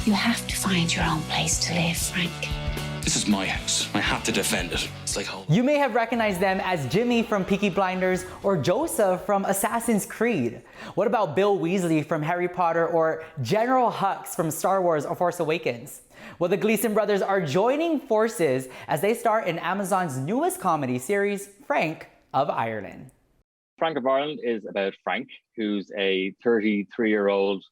You have to find your own place to live, Frank. This is my house. I have to defend it. It's like home. You may have recognized them as Jimmy from Peaky Blinders or Joseph from Assassin's Creed. What about Bill Weasley from Harry Potter or General Hux from Star Wars: A Force Awakens? Well, the Gleeson brothers are joining forces as they star in Amazon's newest comedy series, Frank of Ireland. Frank of Ireland is about Frank, who's a 33-year-old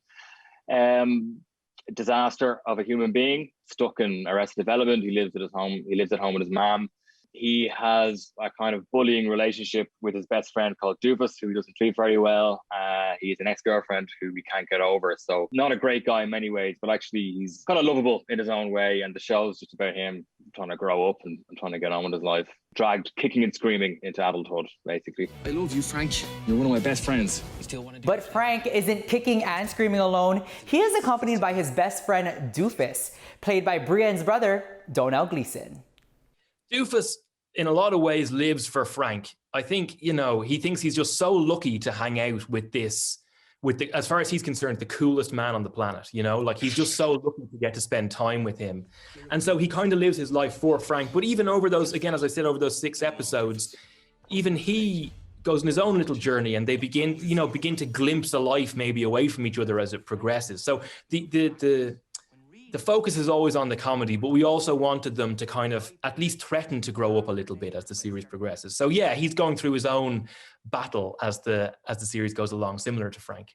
disaster of a human being stuck in Arrested Development. He lives at home with his mom. He has a kind of bullying relationship with his best friend called Doofus, who he doesn't treat very well. He's an ex-girlfriend who he can't get over. So not a great guy in many ways, but actually he's kind of lovable in his own way. And the show's just about him trying to grow up and trying to get on with his life. Dragged kicking and screaming into adulthood, basically. I love you, Frank. You're one of my best friends. You still want to do But Frank isn't kicking and screaming alone. He is accompanied by his best friend, Doofus, played by Brienne's brother, Domhnall Gleeson. Doofus, in a lot of ways, lives for Frank. I think, you know, he thinks he's just so lucky to hang out with as far as he's concerned, the coolest man on the planet, you know, like he's just so lucky to get to spend time with him. And so he kind of lives his life for Frank. But even over those, again, as I said, over those 6 episodes, even he goes on his own little journey and they begin to glimpse a life maybe away from each other as it progresses. So the focus is always on the comedy, but we also wanted them to kind of at least threaten to grow up a little bit as the series progresses. So yeah, he's going through his own battle as the series goes along, similar to Frank.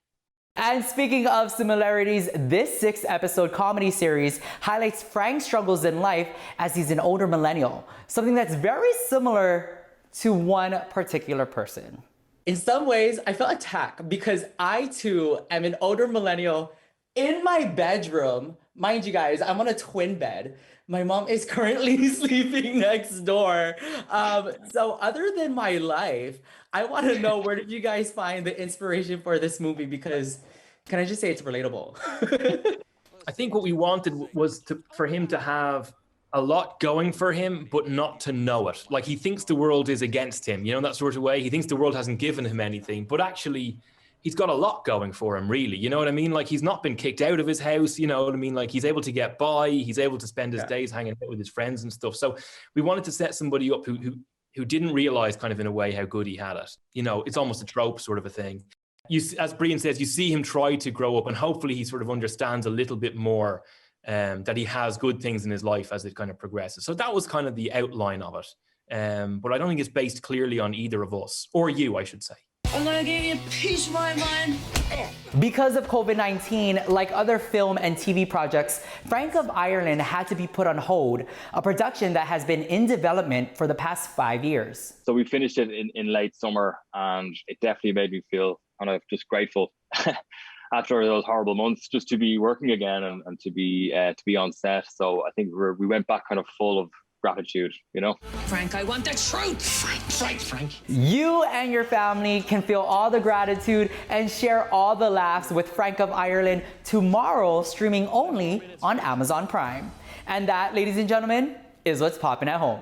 And speaking of similarities, this 6-episode comedy series highlights Frank's struggles in life as he's an older millennial, something that's very similar to one particular person. In some ways, I felt attacked because I too am an older millennial in my bedroom. Mind you guys, I'm on a twin bed. My mom is currently sleeping next door. So other than my life, I want to know, where did you guys find the inspiration for this movie? Because can I just say it's relatable? I think what we wanted was for him to have a lot going for him, but not to know it. Like he thinks the world is against him, you know, that sort of way. He thinks the world hasn't given him anything, but actually he's got a lot going for him, really. You know what I mean? Like he's not been kicked out of his house, you know what I mean? Like he's able to get by, he's able to spend his days hanging out with his friends and stuff. So we wanted to set somebody up who didn't realize kind of in a way how good he had it. You know, it's almost a trope sort of a thing. As Brian says, you see him try to grow up and hopefully he sort of understands a little bit more that he has good things in his life as it kind of progresses. So that was kind of the outline of it. But I don't think it's based clearly on either of us, or you, I should say. I'm gonna give you a piece of my mind. Because of COVID-19, like other film and TV projects, Frank of Ireland had to be put on hold, a production that has been in development for the past 5 years. So we finished it in late summer, and it definitely made me feel kind of just grateful after those horrible months, just to be working again and to be on set. So I think we went back kind of full of gratitude, you know? Frank, I want the truth. Frank. You and your family can feel all the gratitude and share all the laughs with Frank of Ireland tomorrow, streaming only on Amazon Prime. And that, ladies and gentlemen, is what's popping at home.